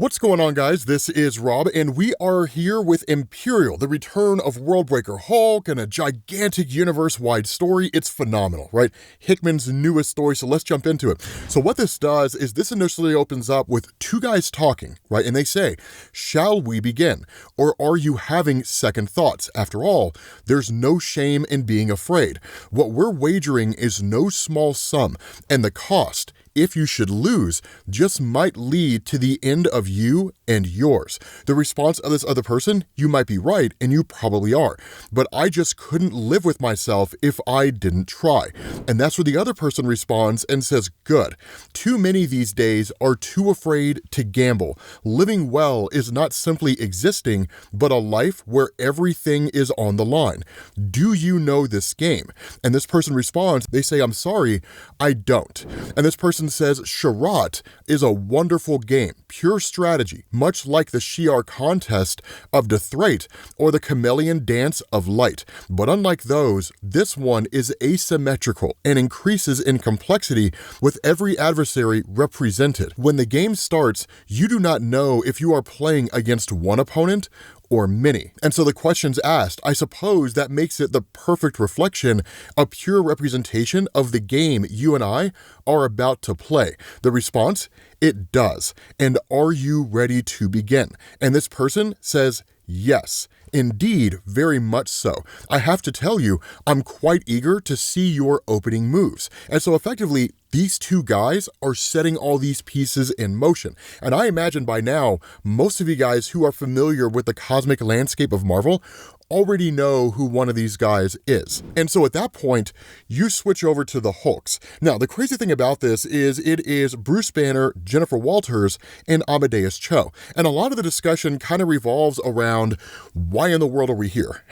What's going on, guys? This is Rob, and we are here with Imperial, the return of Worldbreaker Hulk and a gigantic universe-wide story. It's phenomenal, right? Hickman's newest story, so let's jump into it. So what this does is this initially opens up with two guys talking, right? And they say, shall we begin? Or are you having second thoughts? After all, there's no shame in being afraid. What we're wagering is no small sum, and the cost, if you should lose, just might lead to the end of you and yours. The response of this other person, you might be right, and you probably are, but I just couldn't live with myself if I didn't try. And that's where the other person responds and says, good. Too many these days are too afraid to gamble. Living well is not simply existing, but a life where everything is on the line. Do you know this game? And this person responds, they say, I'm sorry, I don't. And this person says, Charade is a wonderful game, pure strategy, much like the Shi'ar contest of Dethrate or the chameleon dance of light. But unlike those, this one is asymmetrical and increases in complexity with every adversary represented. When the game starts, you do not know if you are playing against one opponent or many. And so the question's asked, I suppose that makes it the perfect reflection, a pure representation of the game you and I are about to play. The response, it does. And are you ready to begin? And this person says, yes. Indeed, very much so. I have to tell you, I'm quite eager to see your opening moves. And so effectively, these two guys are setting all these pieces in motion. And I imagine by now, most of you guys who are familiar with the cosmic landscape of Marvel already know who one of these guys is. And so at that point, you switch over to the Hulks. Now, the crazy thing about this is it is Bruce Banner, Jennifer Walters, and Amadeus Cho. And a lot of the discussion kind of revolves around, why in the world are we here?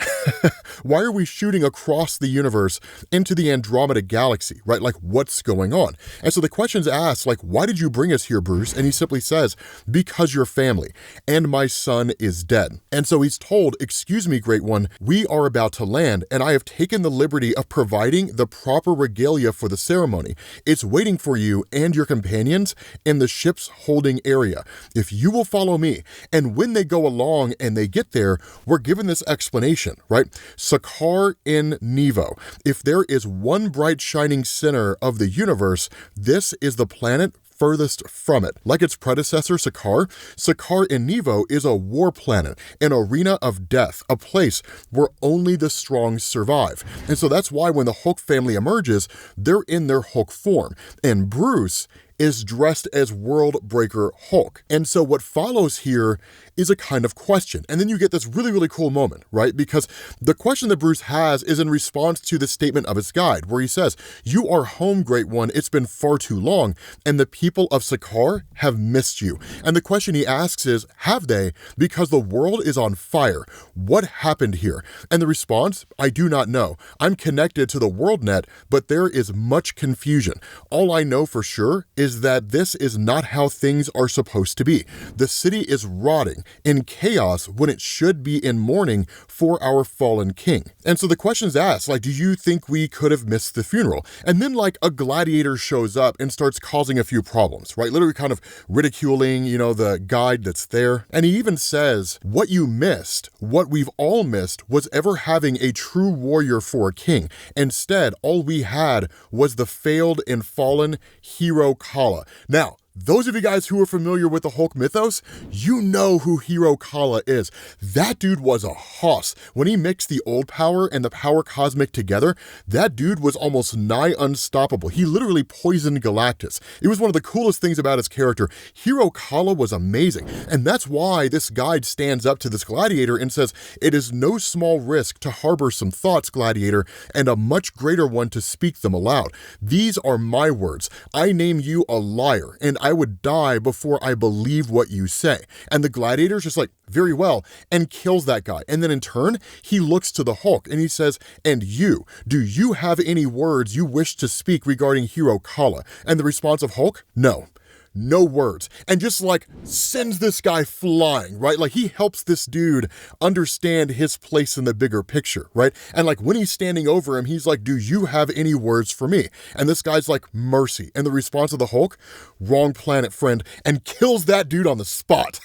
Why are we shooting across the universe into the Andromeda galaxy, right? Like, what's going on? And so the question's asked, like, why did you bring us here, Bruce? And he simply says, because you're family, and my son is dead. And so he's told, excuse me, great one, we are about to land, and I have taken the liberty of providing the proper regalia for the ceremony. It's waiting for you and your companions in the ship's holding area. If you will follow me, and when they go along and they get there, we're given this explanation, right? Sakaar in Nevo. If there is one bright shining center of the universe, this is the planet furthest from it. Like its predecessor, Sakaar, Sakaar in Nevo is a war planet, an arena of death, a place where only the strong survive. And so that's why when the Hulk family emerges, they're in their Hulk form. And Bruce is dressed as Worldbreaker Hulk. And so what follows here is a kind of question. And then you get this really, really cool moment, right? Because the question that Bruce has is in response to the statement of his guide, where he says, you are home, great one. It's been far too long, and the people of Sakaar have missed you. And the question he asks is, have they? Because the world is on fire. What happened here? And the response, I do not know. I'm connected to the WorldNet, but there is much confusion. All I know for sure is that this is not how things are supposed to be. The city is rotting in chaos when it should be in mourning for our fallen king. And so the question's asked, like, do you think we could have missed the funeral? And then like a gladiator shows up and starts causing a few problems, right? Literally kind of ridiculing, the guide that's there. And he even says, what you missed, what we've all missed, was ever having a true warrior for a king. Instead, all we had was the failed and fallen hero Kala. Now, those of you guys who are familiar with the Hulk mythos, you know who Hero Kala is. That dude was a hoss. When he mixed the old power and the power cosmic together, that dude was almost nigh unstoppable. He literally poisoned Galactus. It was one of the coolest things about his character. Hero Kala was amazing. And that's why this guide stands up to this gladiator and says, it is no small risk to harbor some thoughts, gladiator, and a much greater one to speak them aloud. These are my words. I name you a liar, and I would die before I believe what you say. And the gladiator's just like, very well, and kills that guy. And then in turn, he looks to the Hulk and he says, and you, do you have any words you wish to speak regarding Hero Kala? And the response of Hulk, no. no words, and just like sends this guy flying, right? Like he helps this dude understand his place in the bigger picture, right? And like when he's standing over him, he's like, do you have any words for me? And this guy's like, mercy. And the response of the Hulk, wrong planet, friend, and kills that dude on the spot.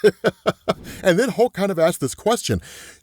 And then Hulk kind of asks this question.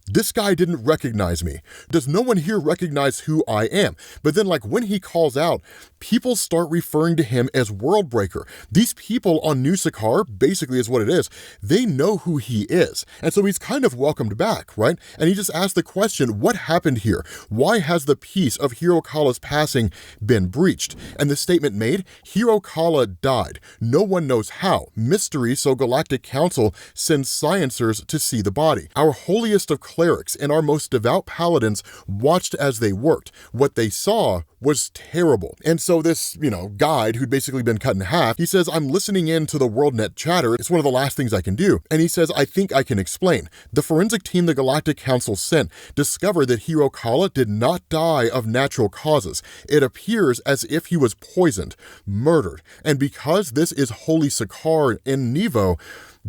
This guy didn't recognize me. Does no one here recognize who I am? But then like when he calls out, people start referring to him as Worldbreaker. These people on New Sakaar, basically is what it is, they know who he is. And so he's kind of welcomed back, right? And he just asked the question, what happened here? Why has the peace of Hero Kala's passing been breached? And the statement made, Hero Kala died. No one knows how. Mystery, so Galactic Council sends sciencers to see the body. Our holiest of clerics and our most devout paladins watched as they worked. What they saw was terrible. And so this, guide who'd basically been cut in half, he says, I'm listening in to the WorldNet chatter. It's one of the last things I can do. And he says, I think I can explain. The forensic team the Galactic Council sent discovered that Hero Kala did not die of natural causes. It appears as if he was poisoned, murdered. And because this is Holy Sakaar in Nevo,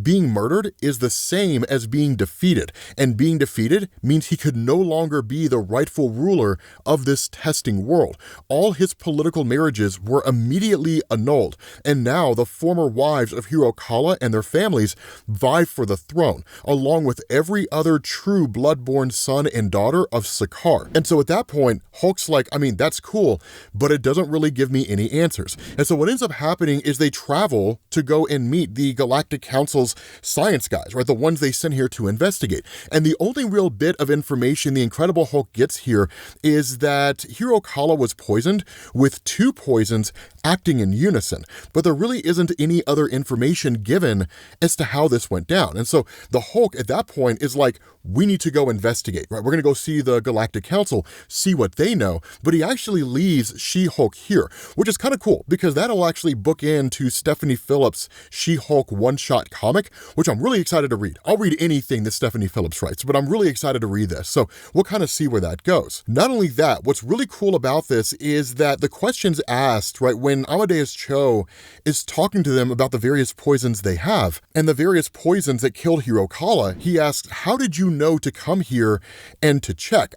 being murdered is the same as being defeated, and being defeated means he could no longer be the rightful ruler of this testing world. All his political marriages were immediately annulled, and now the former wives of Hero Kala and their families vie for the throne, along with every other true blood-born son and daughter of Sakaar. And so at that point, Hulk's like, that's cool, but it doesn't really give me any answers. And so what ends up happening is they travel to go and meet the Galactic Council science guys, right? The ones they sent here to investigate. And the only real bit of information the Incredible Hulk gets here is that Hero Kala was poisoned with 2 poisons acting in unison. But there really isn't any other information given as to how this went down. And so the Hulk at that point is like, we need to go investigate, right? We're going to go see the Galactic Council, see what they know. But he actually leaves She-Hulk here, which is kind of cool because that'll actually book into Stephanie Phillips' She-Hulk one-shot comic, which I'm really excited to read. I'll read anything that Stephanie Phillips writes, but I'm really excited to read this. So we'll kind of see where that goes. Not only that, what's really cool about this is that the questions asked, right, when Amadeus Cho is talking to them about the various poisons they have and the various poisons that killed Hero Kala, he asks, how did you know to come here and to check?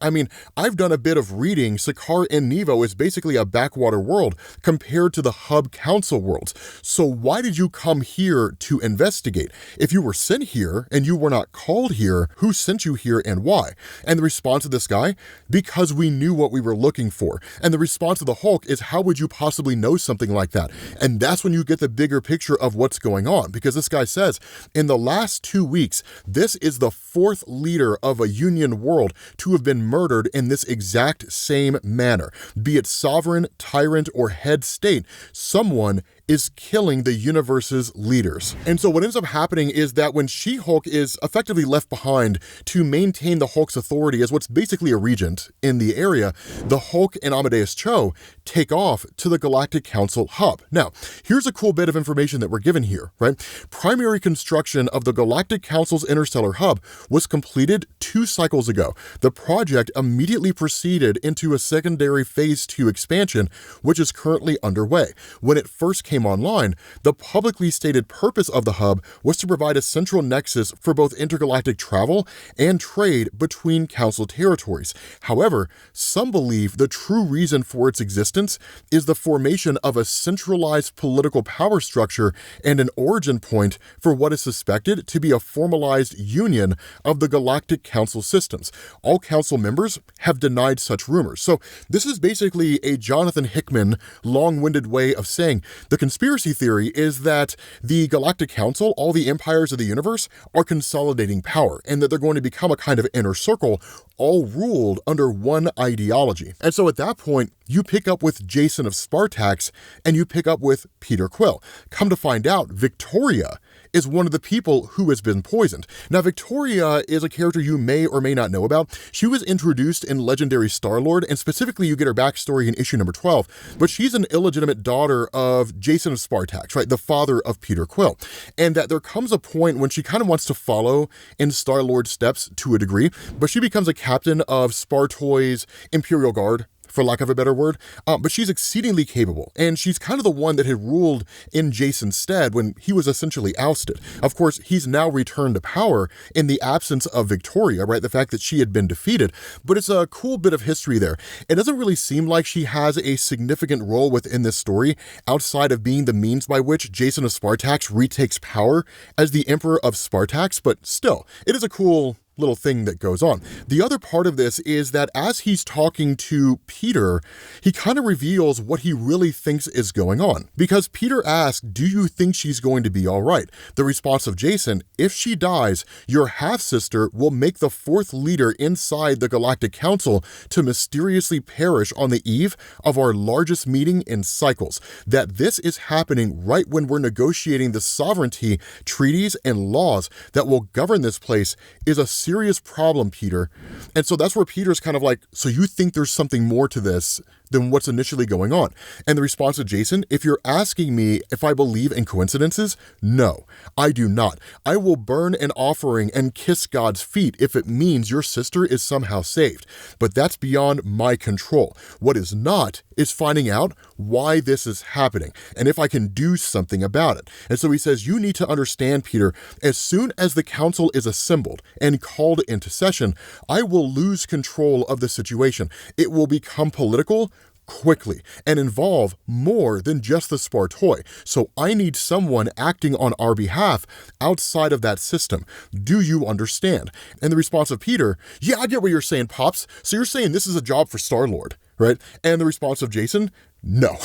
I've done a bit of reading. Sakaar in Nevo is basically a backwater world compared to the hub council worlds. So why did you come here to investigate? If you were sent here and you were not called here, who sent you here and why? And the response of this guy, because we knew what we were looking for. And the response of the Hulk is, how would you possibly know something like that? And that's when you get the bigger picture of what's going on, because this guy says, in the last 2 weeks, this is the 4th leader of a Union world to have been murdered in this exact same manner. Be it sovereign, tyrant, or head state, someone is killing the universe's leaders. And so what ends up happening is that when She-Hulk is effectively left behind to maintain the Hulk's authority as what's basically a regent in the area, the Hulk and Amadeus Cho take off to the Galactic Council hub. Now, here's a cool bit of information that we're given here, right? Primary construction of the Galactic Council's interstellar hub was completed 2 cycles ago. The project immediately proceeded into a secondary phase 2 expansion, which is currently underway. When it first came online, the publicly stated purpose of the hub was to provide a central nexus for both intergalactic travel and trade between council territories. However, some believe the true reason for its existence is the formation of a centralized political power structure and an origin point for what is suspected to be a formalized union of the Galactic Council systems. All council members have denied such rumors. So this is basically a Jonathan Hickman long-winded way of saying the conspiracy theory is that the Galactic Council, all the empires of the universe, are consolidating power, and that they're going to become a kind of inner circle, all ruled under one ideology. And so at that point, you pick up with Jason of Spartax, and you pick up with Peter Quill. Come to find out, Victoria is one of the people who has been poisoned. Now, Victoria is a character you may or may not know about. She was introduced in Legendary Star-Lord, and specifically you get her backstory in issue number 12, but she's an illegitimate daughter of Jason of Spartax, right, the father of Peter Quill. And that there comes a point when she kind of wants to follow in Star-Lord's steps to a degree, but she becomes a captain of Spartoy's Imperial Guard for lack of a better word, but she's exceedingly capable, and she's kind of the one that had ruled in Jason's stead when he was essentially ousted. Of course, he's now returned to power in the absence of Victoria, right? The fact that she had been defeated, but it's a cool bit of history there. It doesn't really seem like she has a significant role within this story outside of being the means by which Jason of Spartax retakes power as the Emperor of Spartax, but still, it is a cool little thing that goes on. The other part of this is that as he's talking to Peter, he kind of reveals what he really thinks is going on. Because Peter asks, do you think she's going to be all right? The response of Jason, if she dies, your half-sister will make the fourth leader inside the Galactic Council to mysteriously perish on the eve of our largest meeting in cycles. That this is happening right when we're negotiating the sovereignty, treaties, and laws that will govern this place is a serious problem, Peter. And so that's where Peter's kind of like, so you think there's something more to this than what's initially going on? And the response of Jason, if you're asking me if I believe in coincidences, no, I do not. I will burn an offering and kiss God's feet if it means your sister is somehow saved. But that's beyond my control. What is not is finding out why this is happening and if I can do something about it. And so he says, you need to understand, Peter, as soon as the council is assembled and called into session, I will lose control of the situation. It will become political quickly and involve more than just the Spartoi. So I need someone acting on our behalf outside of that system. Do you understand? And the response of Peter, yeah, I get what you're saying, Pops. So you're saying this is a job for Star-Lord, right? And the response of Jason, no.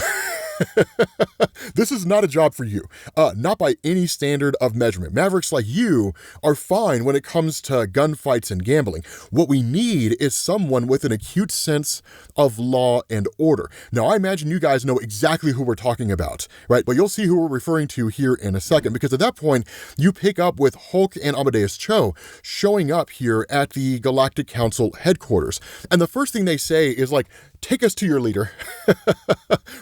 This is not a job for you, not by any standard of measurement. Mavericks like you are fine when it comes to gunfights and gambling. What we need is someone with an acute sense of law and order. Now, I imagine you guys know exactly who we're talking about, right? But you'll see who we're referring to here in a second, because at that point, you pick up with Hulk and Amadeus Cho showing up here at the Galactic Council headquarters. And the first thing they say is like, take us to your leader,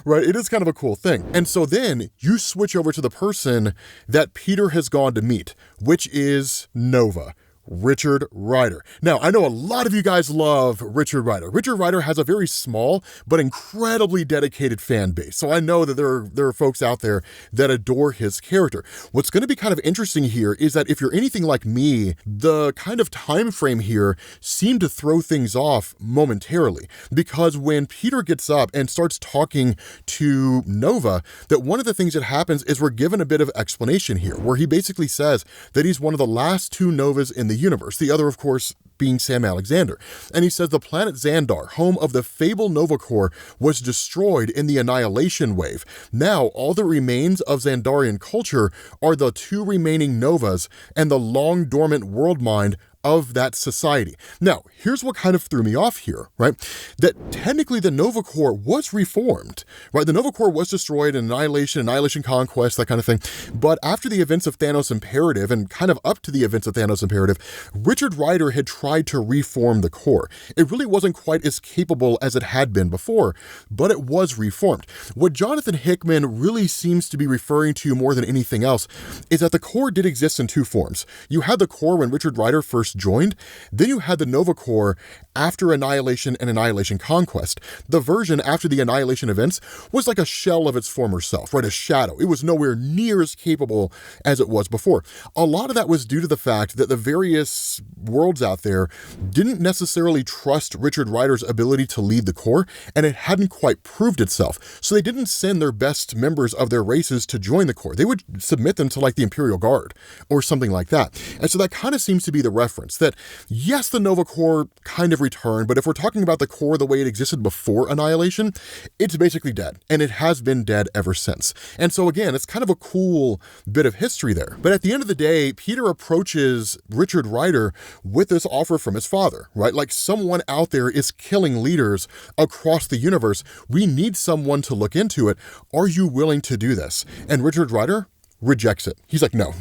right? It is kind of a cool thing. And so then you switch over to the person that Peter has gone to meet, which is Nova. Richard Rider. Now, I know a lot of you guys love Richard Rider. Richard Rider has a very small but incredibly dedicated fan base. So I know that there are folks out there that adore his character. What's going to be kind of interesting here is that if you're anything like me, the kind of time frame here seemed to throw things off momentarily, because when Peter gets up and starts talking to Nova, that one of the things that happens is we're given a bit of explanation here, where he basically says that he's one of the last two Novas in the universe, the other, of course, being Sam Alexander. And he says the planet Xandar, home of the fabled Nova Corps, was destroyed in the annihilation wave. Now, all that remains of Xandarian culture are the two remaining Novas and the long dormant world mind of that society. Now, here's what kind of threw me off here, right? That technically the Nova Corps was reformed, right? The Nova Corps was destroyed in Annihilation Conquest, that kind of thing. But after the events of Thanos Imperative, and kind of up to the events of Thanos Imperative, Richard Rider had tried to reform the Corps. It really wasn't quite as capable as it had been before, but it was reformed. What Jonathan Hickman really seems to be referring to more than anything else is that the Corps did exist in two forms. You had the Corps when Richard Rider first joined, then you had the Nova Corps after Annihilation and Annihilation Conquest. The version after the Annihilation events was like a shell of its former self, right? A shadow. It was nowhere near as capable as it was before. A lot of that was due to the fact that the various worlds out there didn't necessarily trust Richard Rider's ability to lead the Corps, and it hadn't quite proved itself. So they didn't send their best members of their races to join the Corps. They would submit them to like the Imperial Guard or something like that. And so that kind of seems to be the reference that, yes, the Nova Corps kind of returned, but if we're talking about the Corps the way it existed before Annihilation, it's basically dead, and it has been dead ever since. And so again, it's kind of a cool bit of history there. But at the end of the day, Peter approaches Richard Rider with this offer from his father, right? Like, someone out there is killing leaders across the universe. We need someone to look into it. Are you willing to do this? And Richard Rider rejects it. He's like, no.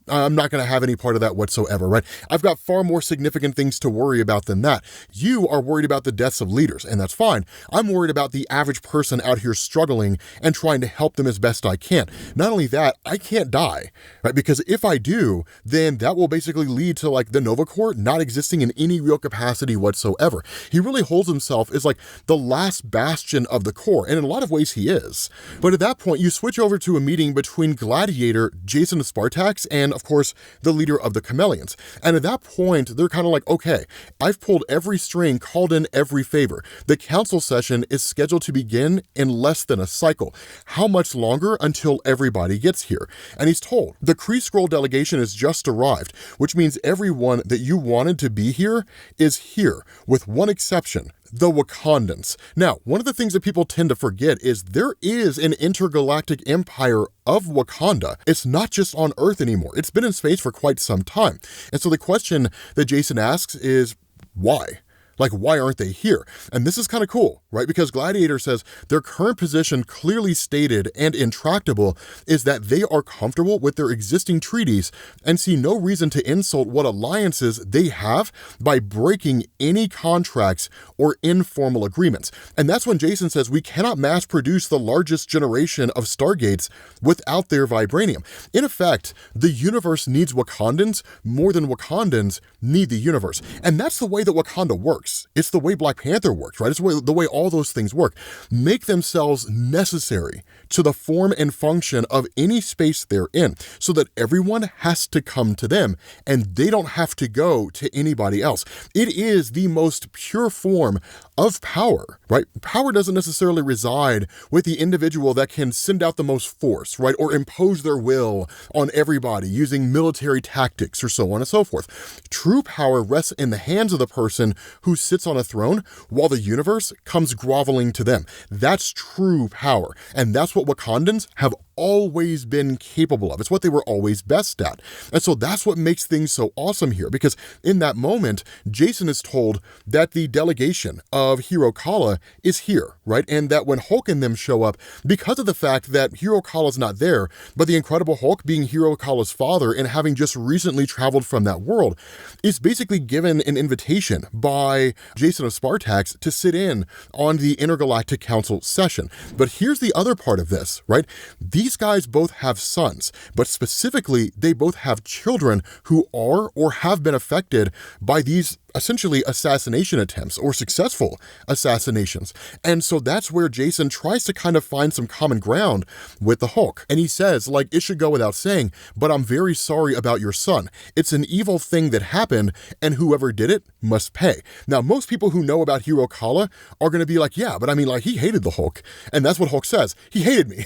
I'm not going to have any part of that whatsoever, right? I've got far more significant things to worry about than that. You are worried about the deaths of leaders, and that's fine. I'm worried about the average person out here struggling and trying to help them as best I can. Not only that, I can't die, right? Because if I do, then that will basically lead to like the Nova Corps not existing in any real capacity whatsoever. He really holds himself as like the last bastion of the Corps, and in a lot of ways he is. But at that point, you switch over to a meeting between Gladiator, Jason of Spartax, and of course, the leader of the Chameleons. And at that point, they're kind of like, okay, I've pulled every string, called in every favor. The council session is scheduled to begin in less than a cycle. How much longer until everybody gets here? And he's told, the Kree Skrull delegation has just arrived, which means everyone that you wanted to be here is here, with one exception. The Wakandans. Now, one of the things that people tend to forget is there is an intergalactic empire of Wakanda. It's not just on Earth anymore. It's been in space for quite some time. And so the question that Jason asks is, why? Like, why aren't they here? And this is kind of cool, right? Because Gladiator says their current position, clearly stated and intractable, is that they are comfortable with their existing treaties and see no reason to insult what alliances they have by breaking any contracts or informal agreements. And that's when Jason says we cannot mass produce the largest generation of Stargates without their vibranium. In effect, the universe needs Wakandans more than Wakandans need the universe. And that's the way that Wakanda works. It's the way Black Panther works, right? It's the way all those things work. Make themselves necessary to the form and function of any space they're in so that everyone has to come to them and they don't have to go to anybody else. It is the most pure form of power, right? Power doesn't necessarily reside with the individual that can send out the most force, right? Or impose their will on everybody using military tactics or so on and so forth. True power rests in the hands of the person who sits on a throne while the universe comes groveling to them. That's true power. And that's what Wakandans have always been capable of. It's what they were always best at. And so that's what makes things so awesome here, because in that moment, Jason is told that the delegation of Hero Kala is here, right? And that when Hulk and them show up, because of the fact that Hero Kala's not there, but the Incredible Hulk, being Hero Kala's father and having just recently traveled from that world, is basically given an invitation by Jason of Spartax to sit in on the Intergalactic Council session. But here's the other part of this, right? These guys both have sons, but specifically, they both have children who are or have been affected by these essentially assassination attempts or successful assassinations. And so that's where Jason tries to kind of find some common ground with the Hulk. And he says, like, it should go without saying, but I'm very sorry about your son. It's an evil thing that happened, and whoever did it must pay. Now, most people who know about Hero Kala are going to be like, yeah, but I mean, like, he hated the Hulk. And that's what Hulk says. He hated me.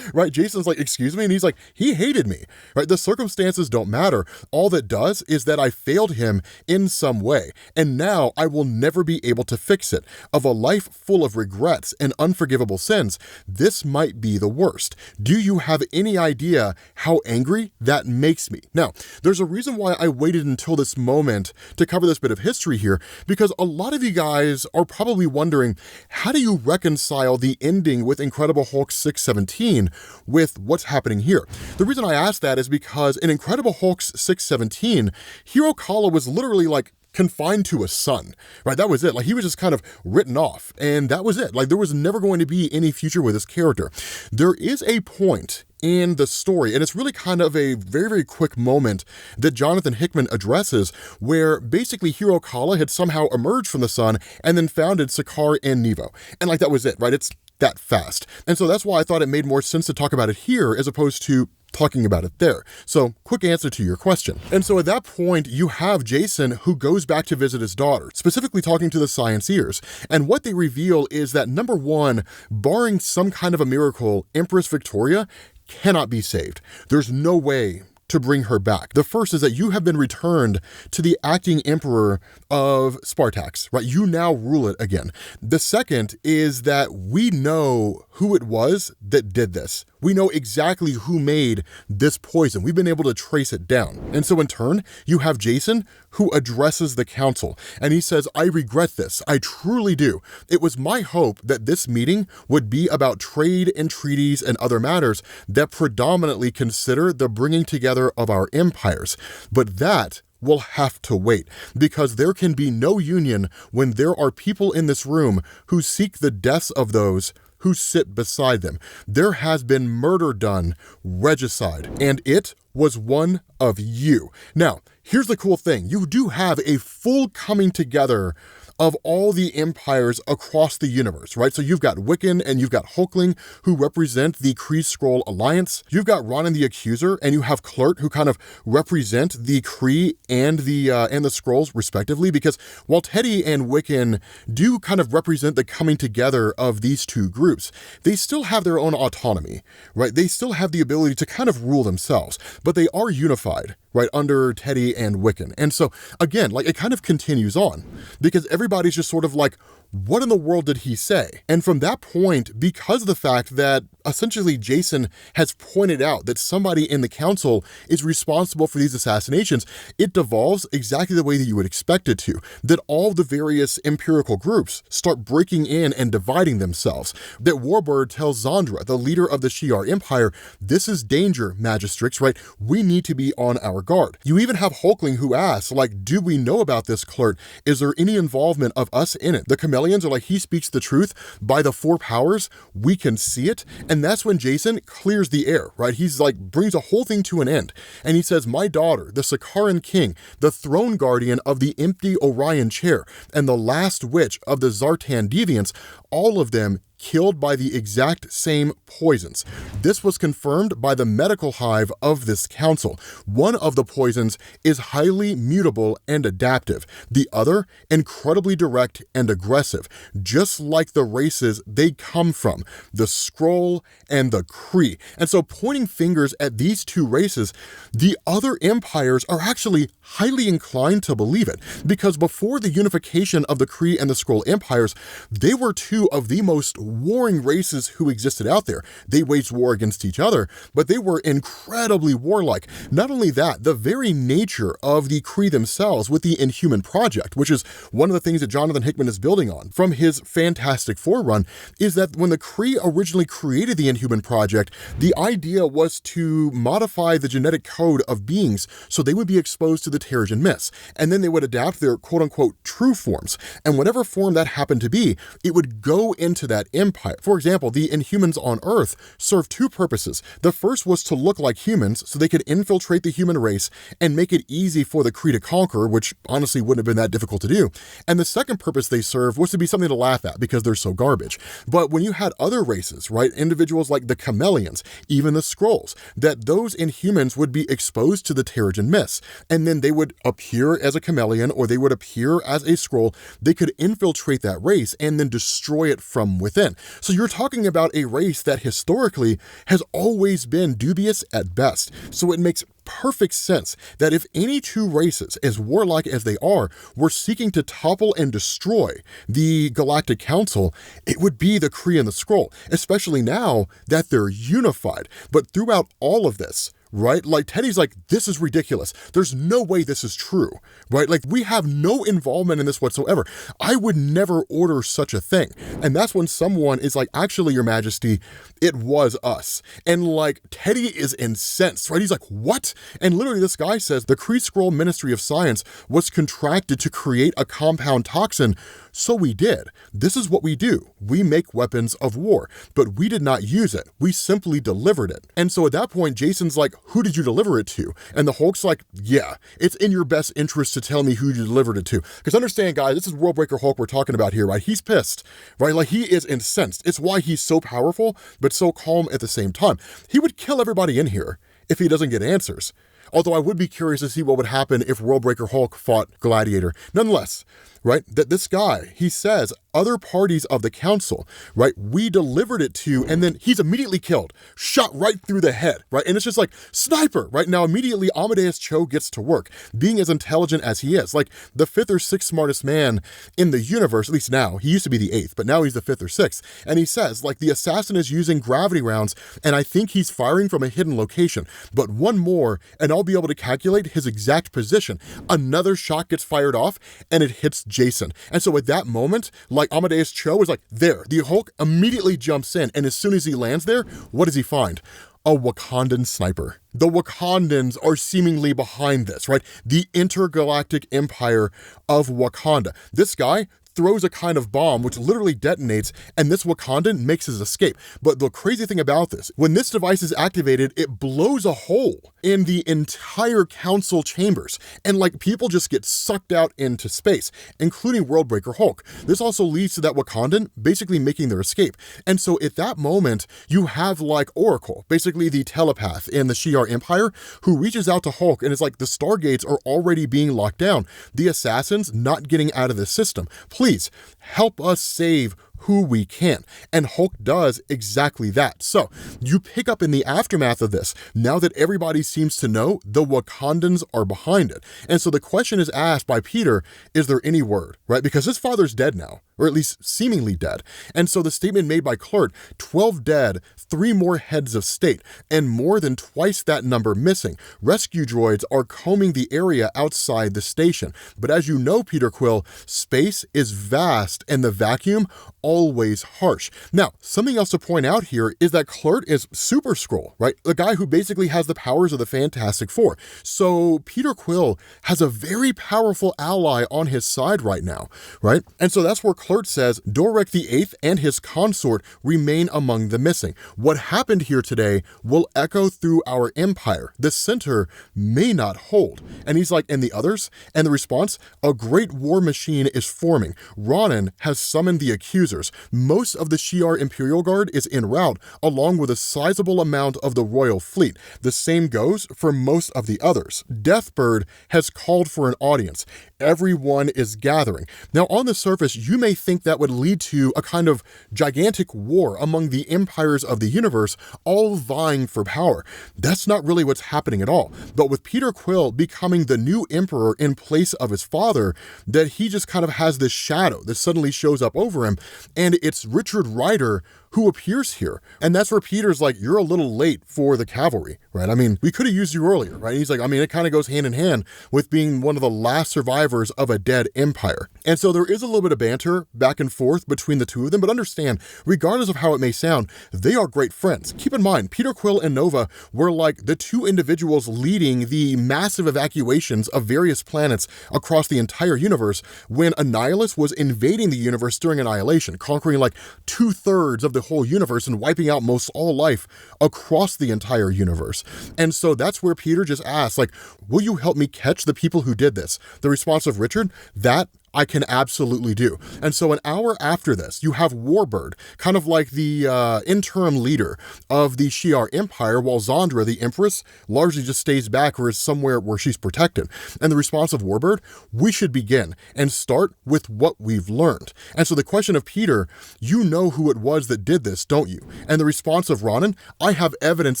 Right? Jason's like, excuse me? And he's like, he hated me, right? The circumstances don't matter. All that does is that I failed him in some way. And now I will never be able to fix it. Of a life full of regrets and unforgivable sins, this might be the worst. Do you have any idea how angry that makes me? Now, there's a reason why I waited until this moment to cover this bit of history here, because a lot of you guys are probably wondering, how do you reconcile the ending with Incredible Hulk 617 with what's happening here? The reason I ask that is because in Incredible Hulk 617, Hero Kala was literally like confined to a son, right? That was it. Like, he was just kind of written off, and that was it. Like, there was never going to be any future with this character. There is a point in the story, and it's really kind of a very, very quick moment that Jonathan Hickman addresses, where basically Hero Kala had somehow emerged from the sun and then founded Sakaar and Nevo. And like, that was it, right? It's that fast. And so that's why I thought it made more sense to talk about it here as opposed to talking about it there. So, quick answer to your question. And so at that point, you have Jason who goes back to visit his daughter, specifically talking to the Scienceers. And what they reveal is that, number one, barring some kind of a miracle, Empress Victoria cannot be saved. There's no way to bring her back. The first is that you have been returned to the acting emperor of Spartax, right? You now rule it again. The second is that we know who it was that did this. We know exactly who made this poison. We've been able to trace it down. And so in turn, you have Jason, who addresses the council, and he says, I regret this. I truly do. It was my hope that this meeting would be about trade and treaties and other matters that predominantly consider the bringing together of our empires. But that will have to wait, because there can be no union when there are people in this room who seek the deaths of those who sit beside them. There has been murder done, regicide, and it was one of you. Now, here's the cool thing. You do have a full coming together of all the empires across the universe, right? So you've got Wiccan and you've got Hulkling, who represent the Kree-Skrull Alliance. You've got Ronan the Accuser, and you have Kl'rt, who kind of represent the Kree and the Skrulls respectively, because while Teddy and Wiccan do kind of represent the coming together of these two groups, they still have their own autonomy, right? They still have the ability to kind of rule themselves, but they are unified, right, under Teddy and Wiccan. And so again, like, it kind of continues on, because everybody's just sort of like, what in the world did he say? And from that point, because of the fact that essentially Jason has pointed out that somebody in the council is responsible for these assassinations, it devolves exactly the way that you would expect it to, that all the various empirical groups start breaking in and dividing themselves, that Warbird tells Zandra, the leader of the Shi'ar Empire, this is danger, Magistrix, right? We need to be on our guard. You even have Hulkling who asks, like, do we know about this, Kl'rt? Is there any involvement of us in it? The Chameleons are like, he speaks the truth by the four powers, we can see it. And that's when Jason clears the air, right? He's like, brings a whole thing to an end. And he says, my daughter, the Sakaran king, the throne guardian of the empty Orion chair, and the last witch of the Zartan deviants, all of them killed by the exact same poisons. This was confirmed by the medical hive of this council. One of the poisons is highly mutable and adaptive. The other, incredibly direct and aggressive, just like the races they come from, the Skrull and the Kree. And so, pointing fingers at these two races, the other empires are actually highly inclined to believe it, because before the unification of the Kree and the Skrull empires, they were two of the most warring races who existed out there. They waged war against each other, but they were incredibly warlike. Not only that, the very nature of the Kree themselves with the Inhuman Project, which is one of the things that Jonathan Hickman is building on from his Fantastic Four run, is that when the Kree originally created the Inhuman Project, the idea was to modify the genetic code of beings so they would be exposed to the Terrigen Mist, and then they would adapt their quote-unquote true forms, and whatever form that happened to be, it would go into that empire. For example, the Inhumans on Earth served two purposes. The first was to look like humans so they could infiltrate the human race and make it easy for the Kree to conquer, which honestly wouldn't have been that difficult to do. And the second purpose they served was to be something to laugh at because they're so garbage. But when you had other races, right, individuals like the Chameleons, even the Skrulls, that those Inhumans would be exposed to the Terrigen Mist, and then they would appear as a chameleon or they would appear as a Skrull. They could infiltrate that race and then destroy it from within. So you're talking about a race that historically has always been dubious at best. So it makes perfect sense that if any two races, as warlike as they are, were seeking to topple and destroy the Galactic Council, it would be the Kree and the Skrull, especially now that they're unified. But throughout all of this, right? Like, Teddy's like, this is ridiculous. There's no way this is true, right? Like, we have no involvement in this whatsoever. I would never order such a thing. And that's when someone is like, actually, Your Majesty, it was us. And like, Teddy is incensed, right? He's like, what? And literally this guy says the Kree-Skrull Ministry of Science was contracted to create a compound toxin. So we did. This is what we do. We make weapons of war, but we did not use it. We simply delivered it. And so at that point, Jason's like, who did you deliver it to? And the Hulk's like, yeah, it's in your best interest to tell me who you delivered it to. Because understand, guys, this is Worldbreaker Hulk we're talking about here, right? He's pissed, right? Like, he is incensed. It's why he's so powerful, but so calm at the same time. He would kill everybody in here if he doesn't get answers. Although I would be curious to see what would happen if Worldbreaker Hulk fought Gladiator. Nonetheless, right, that this guy, he says, other parties of the council, right, we delivered it to, and then he's immediately killed, shot right through the head, right? And it's just like, sniper, right? Now, immediately, Amadeus Cho gets to work, being as intelligent as he is, like the 5th or 6th smartest man in the universe, at least now. He used to be the 8th, but now he's the 5th or 6th. And he says, like, the assassin is using gravity rounds, and I think he's firing from a hidden location, but one more, and I'll be able to calculate his exact position. Another shot gets fired off, and it hits Jason. And so at that moment, like, Amadeus Cho is like, there. The Hulk immediately jumps in, and as soon as he lands there, what does he find? A Wakandan sniper. The Wakandans are seemingly behind this, right? The intergalactic empire of Wakanda. This guy throws a kind of bomb which literally detonates, and this Wakandan makes his escape. But the crazy thing about this, when this device is activated, it blows a hole in the entire council chambers, and like people just get sucked out into space, including Worldbreaker Hulk. This also leads to that Wakandan basically making their escape. And so at that moment, you have like Oracle, basically the telepath in the Shi'ar Empire, who reaches out to Hulk, and it's like the Stargates are already being locked down. The assassins not getting out of the system. Please help us save who we can. And Hulk does exactly that. So you pick up in the aftermath of this, now that everybody seems to know, the Wakandans are behind it. And so the question is asked by Peter, is there any word, right? Because his father's dead now, or at least seemingly dead. And so the statement made by Clert, 12 dead, 3 more heads of state, and more than twice that number missing. Rescue droids are combing the area outside the station. But as you know, Peter Quill, space is vast and the vacuum always harsh. Now, something else to point out here is that Clert is Super Skrull, right? The guy who basically has the powers of the Fantastic Four. So Peter Quill has a very powerful ally on his side right now, right? And so that's where Clert says Dorek the Eighth and his consort remain among the missing. What happened here today will echo through our empire. The center may not hold. And he's like, and the others? And the response, a great war machine is forming. Ronan has summoned the accusers. Most of the Shi'ar Imperial Guard is en route, along with a sizable amount of the royal fleet. The same goes for most of the others. Deathbird has called for an audience. Everyone is gathering. Now, on the surface, you may think that would lead to a kind of gigantic war among the empires of the universe, all vying for power. That's not really what's happening at all. But with Peter Quill becoming the new emperor in place of his father, that he just kind of has this shadow that suddenly shows up over him, and it's Richard Rider who appears here. And that's where Peter's like, you're a little late for the cavalry, right? I mean, we could have used you earlier, right? And he's like, I mean, it kind of goes hand in hand with being one of the last survivors of a dead empire. And so there is a little bit of banter back and forth between the two of them, but understand, regardless of how it may sound, they are great friends. Keep in mind, Peter Quill and Nova were like the two individuals leading the massive evacuations of various planets across the entire universe when Annihilus was invading the universe during Annihilation, conquering like 2/3 of the whole universe and wiping out most all life across the entire universe. And so that's where Peter just asks, like, will you help me catch the people who did this? The response of Richard, that I can absolutely do. And so an hour after this, you have Warbird, kind of like the interim leader of the Shi'ar Empire, while Zandra, the Empress, largely just stays back or is somewhere where she's protected. And the response of Warbird, we should begin and start with what we've learned. And so the question of Peter, you know who it was that did this, don't you? And the response of Ronan, I have evidence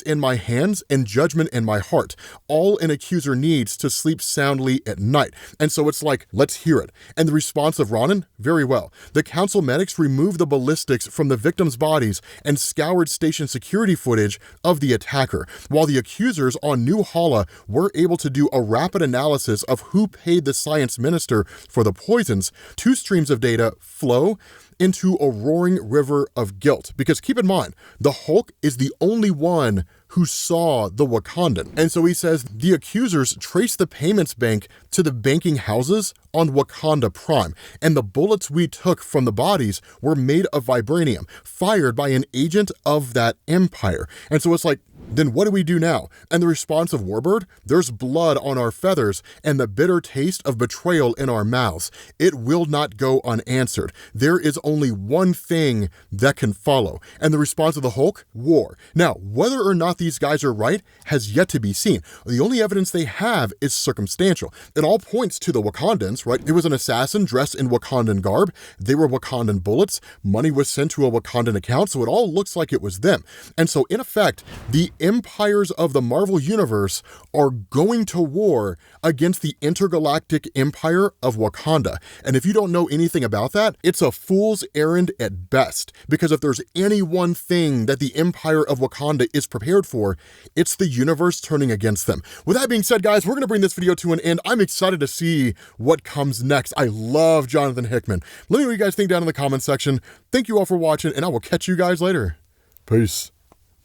in my hands and judgment in my heart. All an accuser needs to sleep soundly at night. And so it's like, let's hear it. And the response of Ronan, very well. The council medics removed the ballistics from the victims' bodies and scoured station security footage of the attacker, while the accusers on New Hala were able to do a rapid analysis of who paid the science minister for the poisons. 2 streams of data flow into a roaring river of guilt. Because keep in mind, the Hulk is the only one who saw the Wakandan. And so he says the accusers traced the payments bank to the banking houses on Wakanda Prime, and the bullets we took from the bodies were made of vibranium, fired by an agent of that empire. And so it's like, Then what do we do now? And the response of Warbird? There's blood on our feathers and the bitter taste of betrayal in our mouths. It will not go unanswered. There is only one thing that can follow. And the response of the Hulk? War. Now, whether or not these guys are right has yet to be seen. The only evidence they have is circumstantial. It all points to the Wakandans, right? It was an assassin dressed in Wakandan garb. They were Wakandan bullets. Money was sent to a Wakandan account, so it all looks like it was them. And so, in effect, the empires of the Marvel Universe are going to war against the intergalactic empire of Wakanda. And if you don't know anything about that, it's a fool's errand at best. Because if there's any one thing that the empire of Wakanda is prepared for, it's the universe turning against them. With that being said, guys, we're going to bring this video to an end. I'm excited to see what comes next. I love Jonathan Hickman. Let me know what you guys think down in the comments section. Thank you all for watching, and I will catch you guys later. Peace.